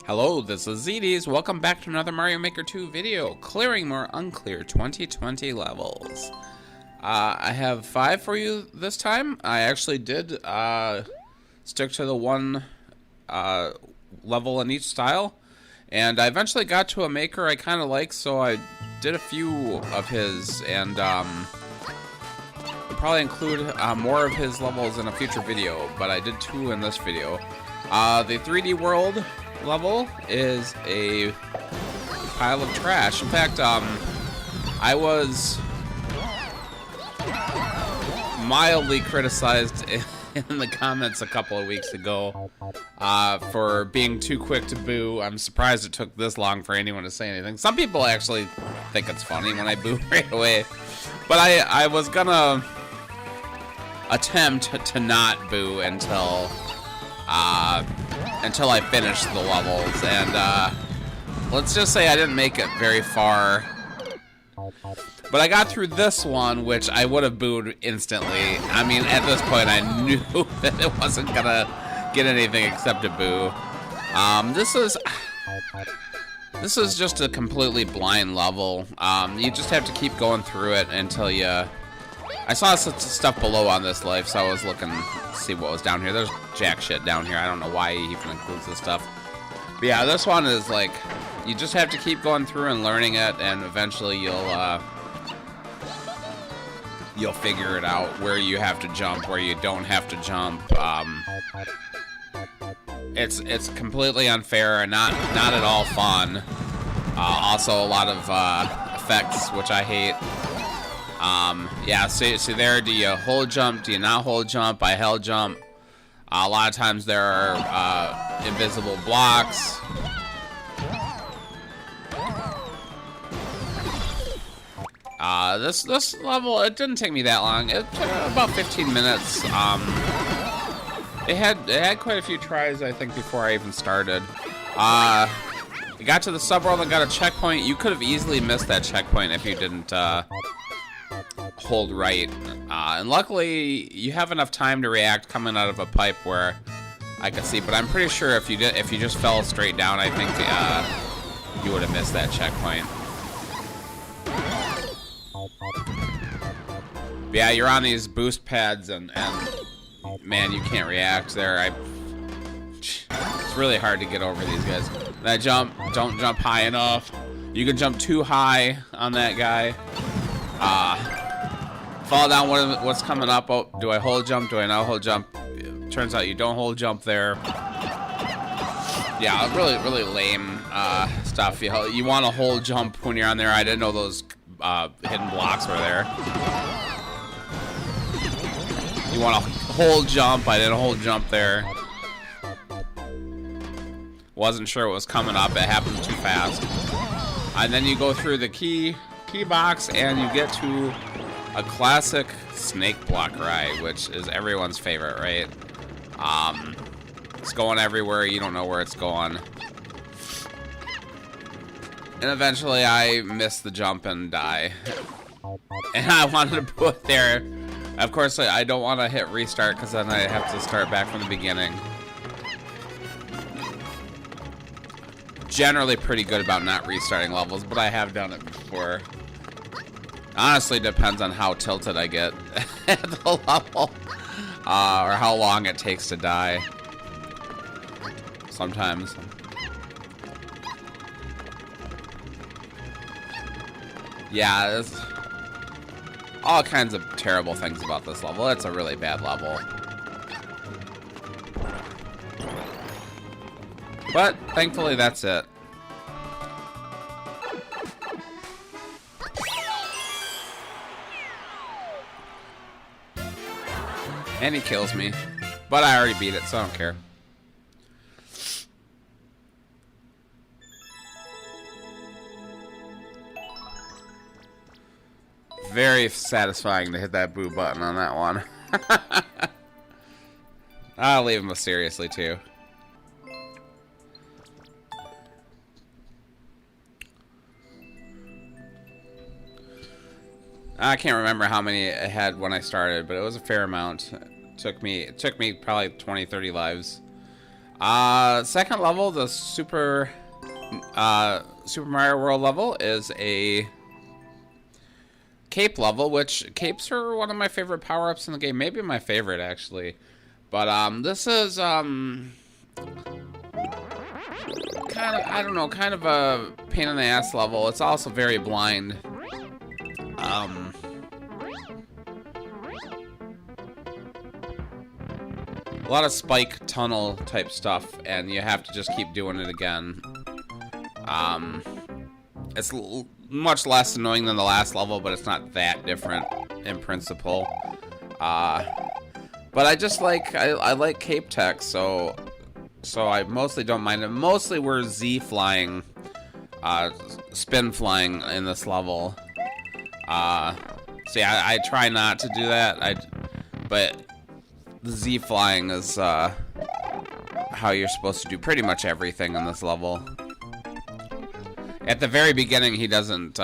Hello, this is ZDs. Welcome back to another Mario Maker 2 video, clearing more Uncleared 2020 levels. I have 5 for you this time. I actually did stick to the one level in each style, and I eventually got to a maker I kind of like, so I did a few of his, and I'll probably include more of his levels in a future video, but I did 2 in this video. The 3D world level is a pile of trash. In fact, I was mildly criticized in the comments a couple of weeks ago for being too quick to boo. I'm surprised it took this long for anyone to say anything. Some people actually think it's funny when I boo right away, but I was gonna attempt to not boo until I finished the levels, and let's just say I didn't make it very far. But I got through this one, which I would have booed instantly. I mean, at this point, I knew that it wasn't gonna get anything except a boo. This is just a completely blind level. You just have to keep going through it until you... I saw some stuff below on this life, so I was looking to see what was down here. There's jack shit down here. I don't know why he even includes this stuff. But yeah, this one is like, you just have to keep going through and learning it, and eventually you'll figure it out, where you have to jump, where you don't have to jump. It's completely unfair and not at all fun. Also a lot of effects, which I hate. Yeah, see there, do you hold jump, do you not hold jump? I held jump. A lot of times there are invisible blocks. This level, it didn't take me that long. It took about 15 minutes. It had quite a few tries, I think, before I even started. You got to the subworld and got a checkpoint. You could have easily missed that checkpoint if you didn't hold right, and luckily you have enough time to react coming out of a pipe where I could see. But I'm pretty sure if you just fell straight down, I think you would have missed that checkpoint. But yeah, you're on these boost pads, and man, you can't react there. It's really hard to get over these guys. That jump, don't jump high enough. You can jump too high on that guy. Fall down, what's coming up? Oh, do I hold jump? Do I not hold jump? Turns out you don't hold jump there. Yeah, really lame stuff. You want to hold jump when you're on there. I didn't know those hidden blocks were there. You want to hold jump. I didn't hold jump there. Wasn't sure what was coming up. It happened too fast. And then you go through the key box, and you get to a classic snake block ride, which is everyone's favorite, right? It's going everywhere. You don't know where it's going. And eventually I miss the jump and die. And I wanted to put there. Of course, I don't want to hit restart, because then I have to start back from the beginning. Generally pretty good about not restarting levels, but I have done it before. Honestly, depends on how tilted I get at the level, or how long it takes to die. Sometimes. Yeah, there's all kinds of terrible things about this level. It's a really bad level. But thankfully, that's it. And he kills me. But I already beat it, so I don't care. Very satisfying to hit that boo button on that one. I'll leave him mysteriously, too. I can't remember how many I had when I started, but it was a fair amount. It took me probably 20-30 lives. Second level, the Super Mario World level, is a cape level, which capes are one of my favorite power-ups in the game. Maybe my favorite, actually. But, this is, kind of, I don't know, kind of a pain in the ass level. It's also very blind. A lot of spike tunnel type stuff, and you have to just keep doing it again. It's much less annoying than the last level, but it's not that different in principle. But I just like, I like cape tech, so I mostly don't mind it. Mostly we're Z flying, spin flying in this level. So yeah, I try not to do that. But the Z flying is how you're supposed to do pretty much everything in this level. At the very beginning, he doesn't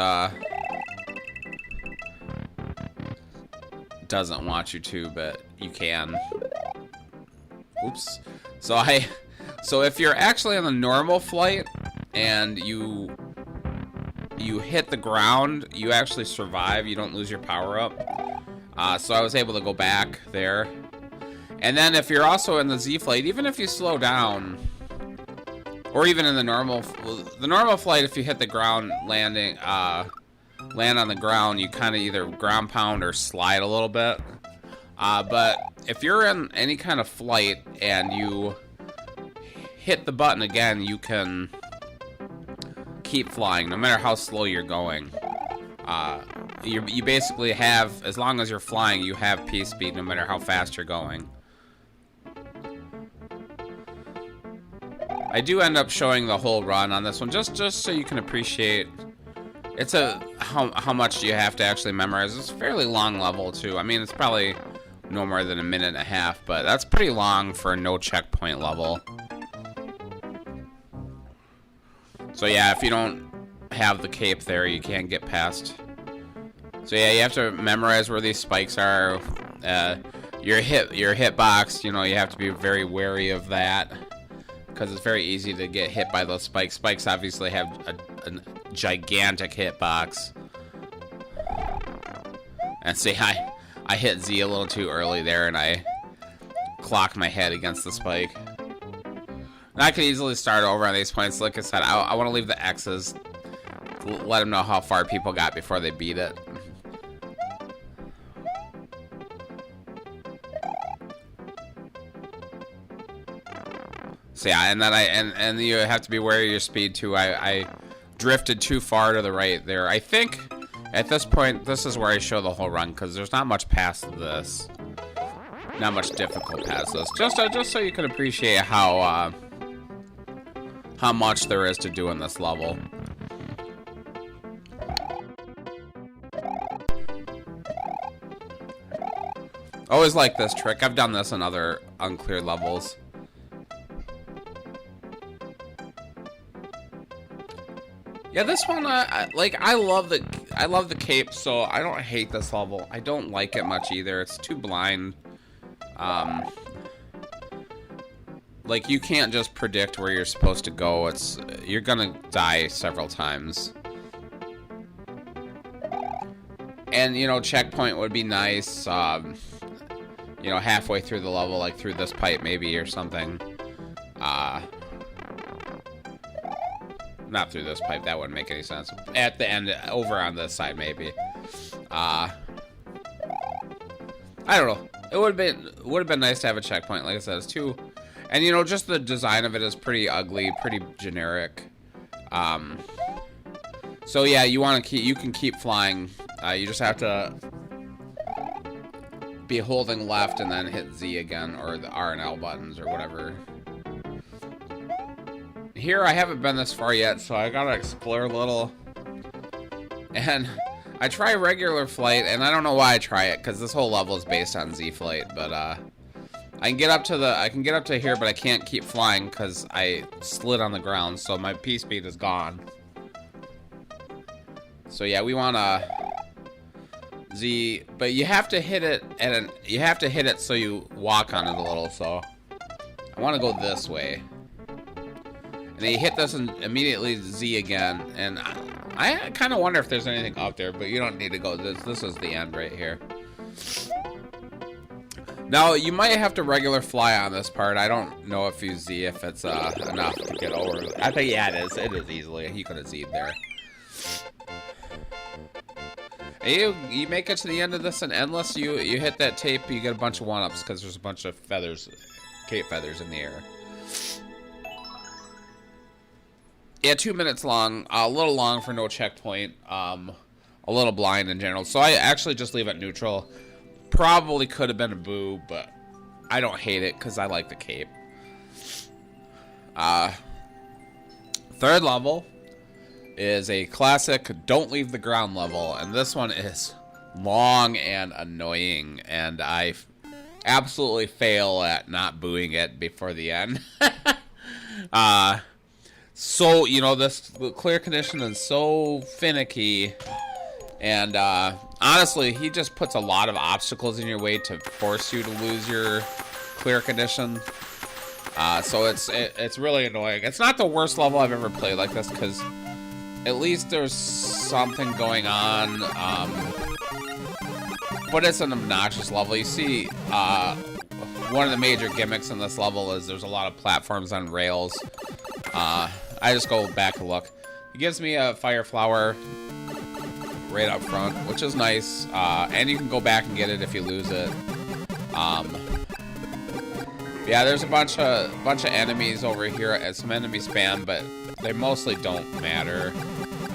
want you to, but you can. Oops. So if you're actually on the normal flight and you hit the ground, you actually survive. You don't lose your power up. So I was able to go back there. And then if you're also in the Z flight, even if you slow down, or even in the normal flight, if you hit the ground landing, land on the ground, you kind of either ground pound or slide a little bit. But if you're in any kind of flight and you hit the button again, you can keep flying, no matter how slow you're going. You basically have, as long as you're flying, you have P speed, no matter how fast you're going. I do end up showing the whole run on this one, just so you can appreciate. It's how much you have to actually memorize. It's a fairly long level too. I mean, it's probably no more than a minute and a half, but that's pretty long for a no checkpoint level. So yeah, if you don't have the cape there, you can't get past. So yeah, you have to memorize where these spikes are. Your hitbox, you know, you have to be very wary of that, because it's very easy to get hit by those spikes. Spikes obviously have a gigantic hitbox. And see, I hit Z a little too early there, and I clocked my head against the spike. And I could easily start over on these points. Like I said, I want to leave the X's. Let them know how far people got before they beat it. So yeah, and then and you have to be wary of your speed too. I drifted too far to the right there. I think at this point, this is where I show the whole run, because there's not much past this. Not much difficult past this. Just so you can appreciate how much there is to do in this level. Always like this trick. I've done this in other uncleared levels. Yeah, this one, I love the cape, so I don't hate this level. I don't like it much either. It's too blind. Like, you can't just predict where you're supposed to go. You're gonna die several times. And, you know, checkpoint would be nice. You know, halfway through the level, like through this pipe maybe or something. Not through this pipe, that wouldn't make any sense. At the end, over on this side, maybe. I don't know. It would have been nice to have a checkpoint. Like I said, it's too, and you know, just the design of it is pretty ugly, pretty generic. So yeah, you can keep flying. You just have to be holding left and then hit Z again, or the R and L buttons, or whatever. Here, I haven't been this far yet, so I gotta explore a little. And I try regular flight, and I don't know why I try it, because this whole level is based on Z flight. But I can get up to here, but I can't keep flying because I slid on the ground, so my P speed is gone. So yeah, we want to Z, but you have to hit it you have to hit it so you walk on it a little. So I want to go this way. And then you hit this and immediately Z again. And I kind of wonder if there's anything up there, but you don't need to go. This is the end right here. Now, you might have to regular fly on this part. I don't know if you Z if it's enough to get over. I think, yeah, it is. It is easily. You could have Z'd there. And you make it to the end of this, and endless, you hit that tape, you get a bunch of 1-ups because there's a bunch of feathers, cape feathers in the air. Yeah, 2 minutes long. A little long for no checkpoint. A little blind in general. So I actually just leave it neutral. Probably could have been a boo, but I don't hate it because I like the cape. Third level is a classic don't leave the ground level, and this one is long and annoying, and I absolutely fail at not booing it before the end. So, you know, this clear condition is so finicky. And honestly, he just puts a lot of obstacles in your way to force you to lose your clear condition. So it's really annoying. It's not the worst level I've ever played like this, because at least there's something going on. But it's an obnoxious level. You see, one of the major gimmicks in this level is there's a lot of platforms on rails. I just go back and look. It gives me a fire flower right up front, which is nice, and you can go back and get it if you lose it. Yeah, there's a bunch of enemies over here, and some enemy spam, but they mostly don't matter.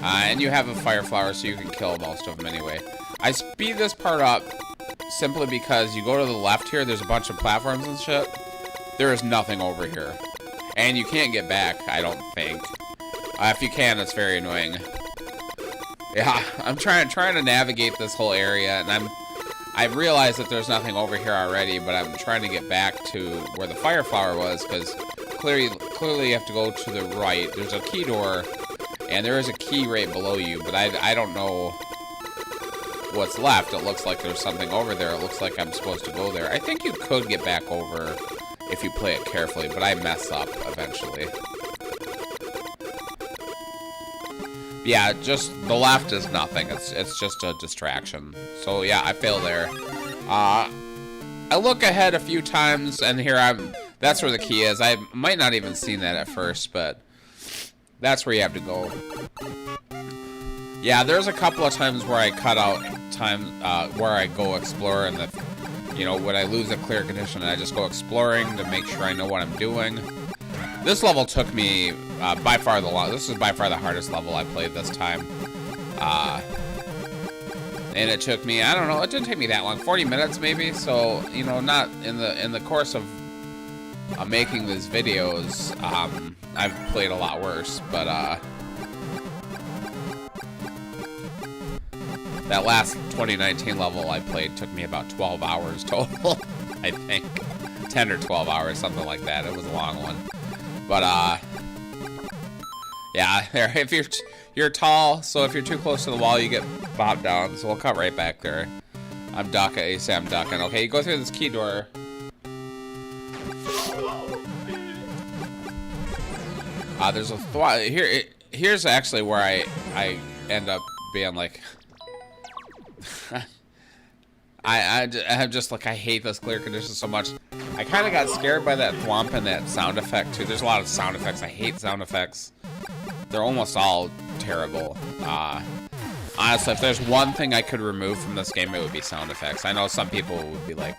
And you have a fire flower, so you can kill most of them anyway. I speed this part up simply because you go to the left here, there's a bunch of platforms and shit. There is nothing over here, and you can't get back, I don't think. If you can, it's very annoying. Yeah, I'm trying to navigate this whole area, and I've realized that there's nothing over here already, but I'm trying to get back to where the fire flower was, because clearly you have to go to the right. There's a key door, and there is a key right below you, but I don't know what's left. It looks like there's something over there. It looks like I'm supposed to go there. I think you could get back over if you play it carefully, but I mess up eventually. Yeah, just the left is nothing. It's just a distraction. So yeah, I fail there. I look ahead a few times, and here that's where the key is. I might not even seen that at first, but that's where you have to go. Yeah, there's a couple of times where I cut out time where I go explore, and when I lose a clear condition, I just go exploring to make sure I know what I'm doing. This level took me by far this is by far the hardest level I played this time. And it took me, I don't know, it didn't take me that long, 40 minutes maybe. So, not in the course of making these videos, I've played a lot worse, but that last 2019 level I played took me about 12 hours total, I think. 10 or 12 hours, something like that. It was a long one. But, yeah, if you're tall, so if you're too close to the wall, you get bopped down. So we'll cut right back there. I'm ducking. You say I'm ducking. Okay, you go through this key door. There's a here's actually where I end up being like, I'm just like, I hate this clear condition so much. I kind of got scared by that thwomp and that sound effect too. There's a lot of sound effects. I hate sound effects. They're almost all terrible. Honestly, if there's one thing I could remove from this game, it would be sound effects. I know some people would be like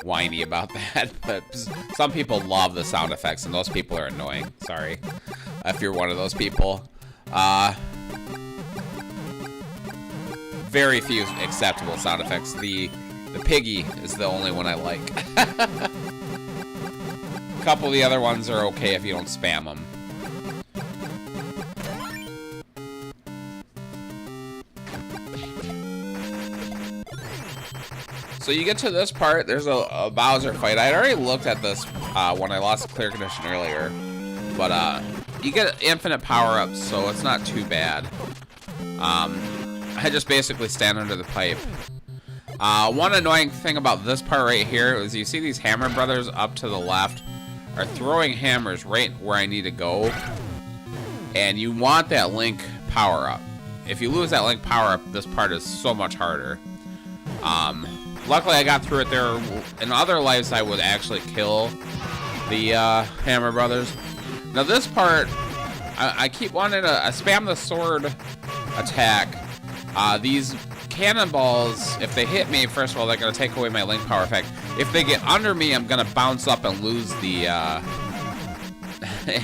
whiny about that, but some people love the sound effects, and those people are annoying. Sorry if you're one of those people. Very few acceptable sound effects. The piggy is the only one I like. A couple of the other ones are okay if you don't spam them. So you get to this part, there's a Bowser fight. I had already looked at this when I lost a clear condition earlier. But you get infinite power-ups, so it's not too bad. I just basically stand under the pipe. One annoying thing about this part right here is you see these Hammer Brothers up to the left. are throwing hammers right where I need to go. And you want that Link power-up. If you lose that Link power-up, this part is so much harder. Luckily, I got through it there. In other lives, I would actually kill the Hammer Brothers. Now, this part, I keep wanting to spam the sword attack. These cannonballs, if they hit me, first of all, they're going to take away my Link power effect. If they get under me, I'm going to bounce up and lose the...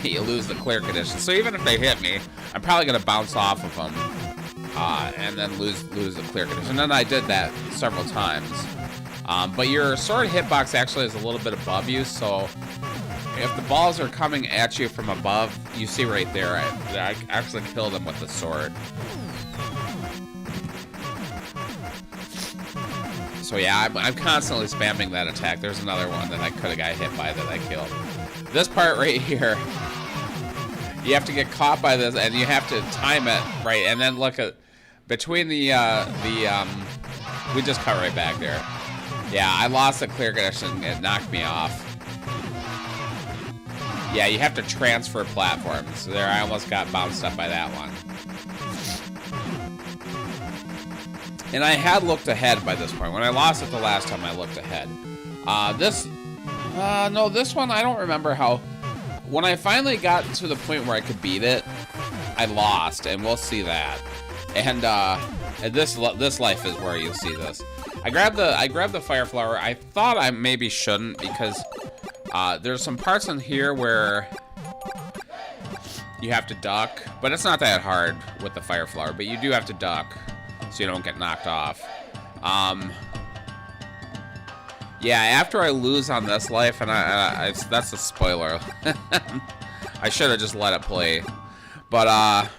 you lose the clear condition. So even if they hit me, I'm probably going to bounce off of them and then lose the clear condition. And I did that several times. But your sword hitbox actually is a little bit above you, so if the balls are coming at you from above, you see right there, I actually killed them with the sword. So yeah, I'm constantly spamming that attack. There's another one that I could have got hit by that I killed. This part right here, you have to get caught by this, and you have to time it right. And then look at between we just cut right back there. Yeah, I lost the clear condition. It knocked me off. Yeah, you have to transfer platforms. So there, I almost got bounced up by that one. And I had looked ahead by this point. When I lost it the last time, I looked ahead. No, this one, I don't remember how... When I finally got to the point where I could beat it, I lost, and we'll see that. And this life is where you'll see this. I grabbed the fire flower. I thought I maybe shouldn't, because there's some parts in here where you have to duck, but it's not that hard with the fire flower, but you do have to duck so you don't get knocked off. Yeah, after I lose on this life, and that's a spoiler. I should have just let it play. But,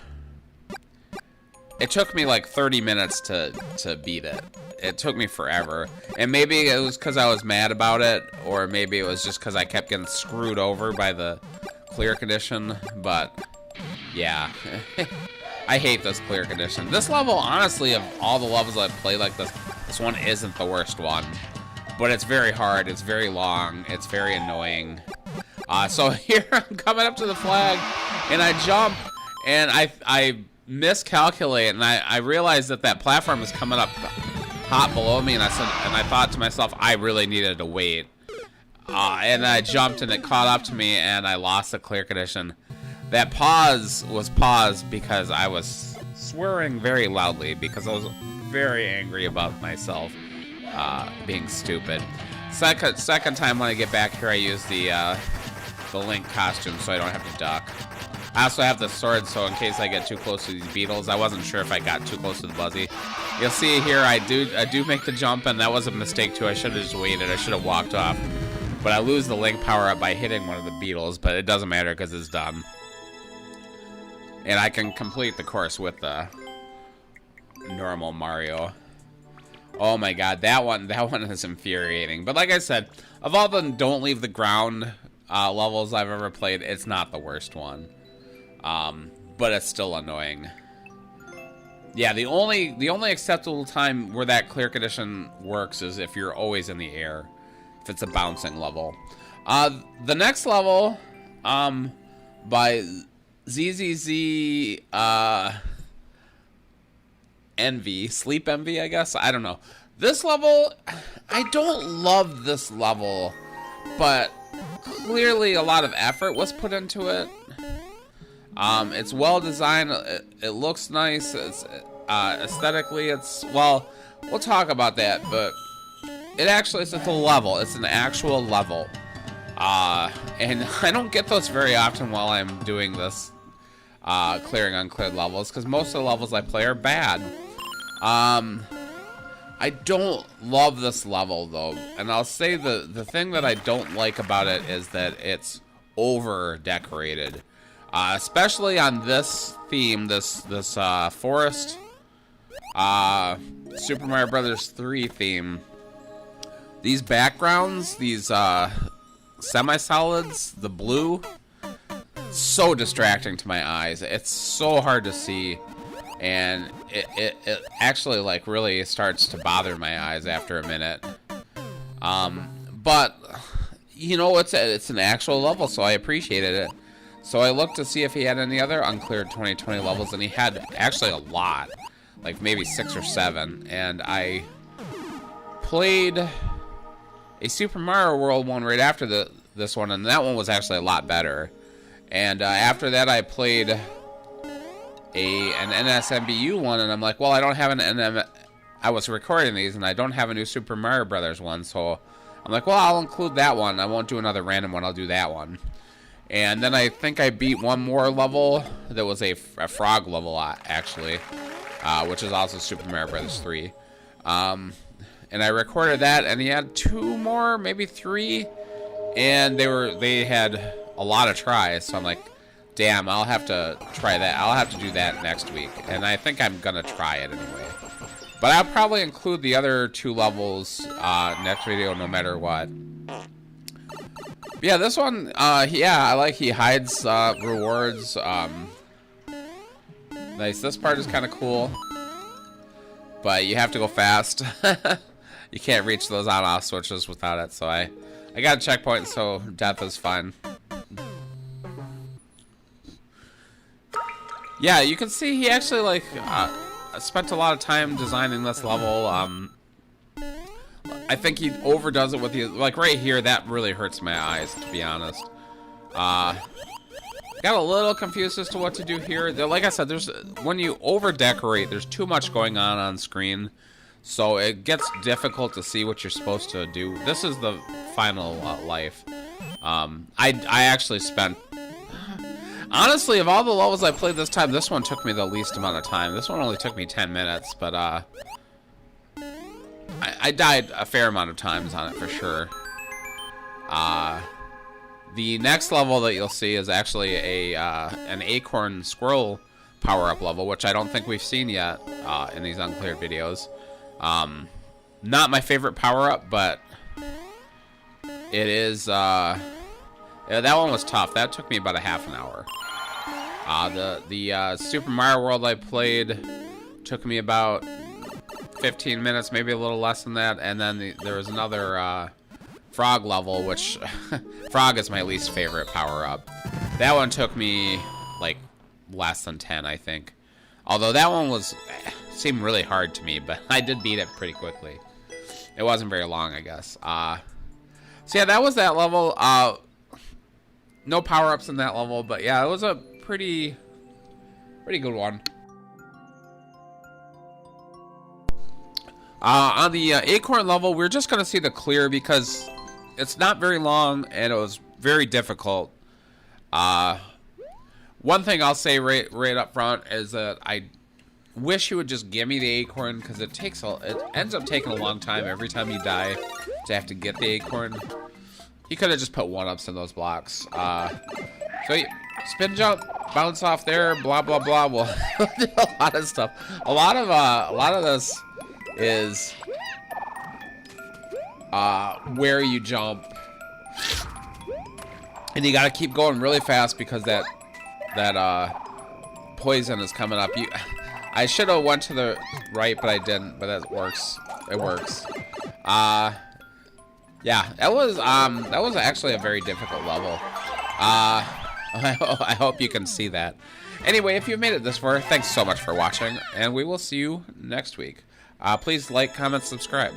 it took me like 30 minutes to beat it. It took me forever. And maybe it was because I was mad about it, or maybe it was just because I kept getting screwed over by the clear condition. But, yeah. I hate this clear condition. This level, honestly, of all the levels I've played like this one isn't the worst one. But it's very hard, it's very long, it's very annoying. So here I'm coming up to the flag, and I jump, and I miscalculate, and I realized that platform is coming up hot below me, and I thought to myself, I really needed to wait. And I jumped, and it caught up to me, and I lost the clear condition. That pause was paused because I was swearing very loudly, because I was very angry about myself. Being stupid. Second time when I get back here, I use the Link costume so I don't have to duck. I also have the sword, so in case I get too close to these beetles, I wasn't sure if I got too close to the Buzzy. You'll see here, I do make the jump, and that was a mistake too. I should have just waited. I should have walked off. But I lose the Link power up by hitting one of the beetles, but it doesn't matter because it's done. And I can complete the course with the normal Mario. Oh my god, that one is infuriating. But like I said, of all the don't leave the ground levels I've ever played, it's not the worst one. But it's still annoying. Yeah, the only acceptable time where that clear condition works is if you're always in the air. If it's a bouncing level. The next level, by ZZZ, Envy, Sleep Envy, I guess. I don't know. This level, I don't love this level, but clearly a lot of effort was put into it. It's well designed. It looks nice. It's aesthetically, it's, well, we'll talk about that, but it's a level. It's an actual level. And I don't get those very often while I'm doing this clearing uncleared levels, because most of the levels I play are bad. I don't love this level though, and I'll say the thing that I don't like about it is that it's over decorated, especially on this theme, this forest Super Mario Brothers 3 theme. These backgrounds, these semi-solids, the blue, so distracting to my eyes. It's so hard to see. And it actually, like, really starts to bother my eyes after a minute. But you know, it's an actual level, so I appreciated it. So I looked to see if he had any other Uncleared 2020 levels, and he had actually a lot, like maybe 6 or 7. And I played a Super Mario World one right after this one, and that one was actually a lot better. And after that, I played an NSMBU one, and I'm like, well, I don't have an NM. I was recording these, and I don't have a new Super Mario Brothers one, so I'm like, well, I'll include that one. I won't do another random one. I'll do that one. And then I think I beat one more level that was a frog level, actually, which is also Super Mario Brothers 3. And I recorded that, and he had 2 more, maybe 3, and they had a lot of tries. So I'm like, damn, I'll have to try that. I'll have to do that next week, and I think I'm gonna try it anyway. But I'll probably include the other 2 levels next video, no matter what. Yeah, this one, yeah, I like he hides rewards. Nice. This part is kind of cool, but you have to go fast. You can't reach those on-off switches without it. So I got a checkpoint, so death is fine. Yeah, you can see he actually like spent a lot of time designing this level. I think he overdoes it with the, like right here, that really hurts my eyes, to be honest. Got a little confused as to what to do here. Like I said, when you over decorate, there's too much going on screen, so it gets difficult to see what you're supposed to do. This is the final life. I actually spent, honestly, of all the levels I played this time, this one took me the least amount of time. This one only took me 10 minutes, but I died a fair amount of times on it for sure. The next level that you'll see is actually an acorn squirrel power-up level, which I don't think we've seen yet in these Uncleared videos. Not my favorite power-up, but it is. Yeah, that one was tough. That took me about a half an hour. The Super Mario World I played took me about 15 minutes, maybe a little less than that, and then there was another frog level, which frog is my least favorite power-up. That one took me like less than 10, I think. Although that one seemed really hard to me, but I did beat it pretty quickly. It wasn't very long, I guess. So yeah, that was that level. No power-ups in that level, but yeah, it was a pretty good one. On the acorn level, we're just gonna see the clear because it's not very long and it was very difficult. One thing I'll say right up front is that I wish you would just give me the acorn, because it ends up taking a long time every time you die to have to get the acorn. He could have just put 1-ups in those blocks. So spin jump, bounce off there, blah blah blah. We'll do a lot of stuff. A lot of this is where you jump, and you got to keep going really fast because that poison is coming up. I should have went to the right, but I didn't. But that works. It works. Yeah, that was actually a very difficult level. I hope you can see that. Anyway, if you've made it this far, thanks so much for watching, and we will see you next week. Please like, comment, subscribe.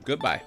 Goodbye.